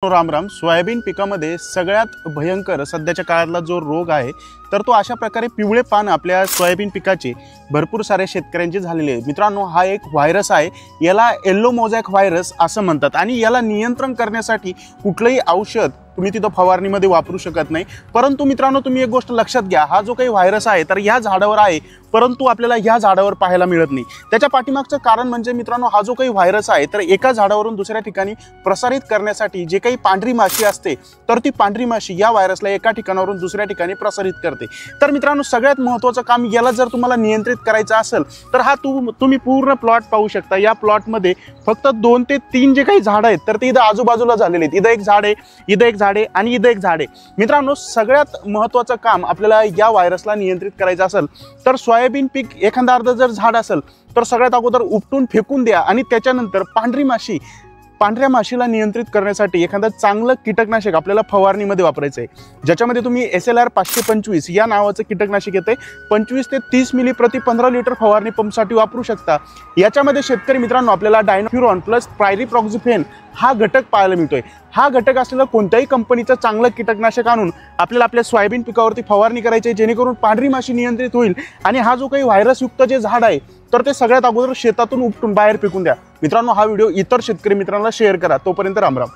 Ram Ram. Soybean पिकामध्ये सगळ्यात भयंकर सध्याच्या काळातला जो रोग आहे तर तो अशा प्रकारे पिवळे पान आपल्या सोयाबीन पिकाचे भरपूर सारे शेतकऱ्यांचे झालेले आहे। मित्रांनो, हा एक व्हायरस आहे, याला येलो मोझॅक व्हायरस असं म्हणतात आणि याला नियंत्रण करण्यासाठी कुठलंही औषध तुम्ही तिथं फवारणीमध्ये वापरू शकत नाही। परंतु मित्रांनो, तुम्ही एक गोष्ट लक्षात घ्या, हा जो काही व्हायरस आहे तर या झाडावर आहे, परंतु आपल्याला ह्या झाडावर पाहायला मिळत नाही। त्याच्या पाठीमागचं कारण म्हणजे मित्रांनो, हा जो काही व्हायरस आहे तर एका झाडावरून दुसऱ्या ठिकाणी प्रसारित करण्यासाठी जे काही पांढरी माशी असते तर ती पांढरी माशी या व्हायरसला एका ठिकाणावरून दुसऱ्या ठिकाणी प्रसारित करते। तर मित्रांनो, सगळ्यात महत्त्वाचं काम याला जर तुम्हाला नियंत्रित करायचं असेल तर हा तुम्ही पूर्ण प्लॉट पाहू शकता। या प्लॉटमध्ये फक्त 2 ते 3 जे काही झाडं आहेत तर ते इथं आजूबाजूला झालेले आहेत। इथं एक झाड आहे, इथं एक झाड आहे आणि इथं एक झाड आहे। मित्रांनो, सगळ्यात महत्त्वाचं काम आपल्याला या व्हायरसला नियंत्रित करायचं असेल तर सोयाबीन पीक एखादा अर्ध जर झाड असेल तर सगळ्यात अगोदर उपटून फेकून द्या आणि त्याच्यानंतर पांढऱ्या माशीला नियंत्रित करण्यासाठी एखादं चांगलं कीटकनाशक आपल्याला फवारणीमध्ये वापरायचं आहे, ज्याच्यामध्ये तुम्ही SLR 525 या नावाचं कीटकनाशक येते 25 ते 30 मिली प्रति 15 लिटर फवारणी पंपसाठी वापरू शकता। याच्यामध्ये शेतकरी मित्रांनो आपल्याला डायनोफ्युरॉन प्लस पायरीप्रॉक्झिफेन हा घटक पाहायला मिळतोय। हा घटक असलेला कोणत्याही कंपनीचं चांगलं कीटकनाशक आणून आपल्याला आपल्या सोयाबीन पिकावरती फवारणी करायची आहे, जेणेकरून पांढरी माशी नियंत्रित होईल आणि हा जो काही व्हायरसयुक्त जे झाड आहे तर ते सगळ्यात अगोदर शेतातून उपटून बाहेर फेकून द्या। मित्रांनो, हा व्हिडिओ इतर शेतकरी मित्रांना शेअर करा। तोपर्यंत राम राम।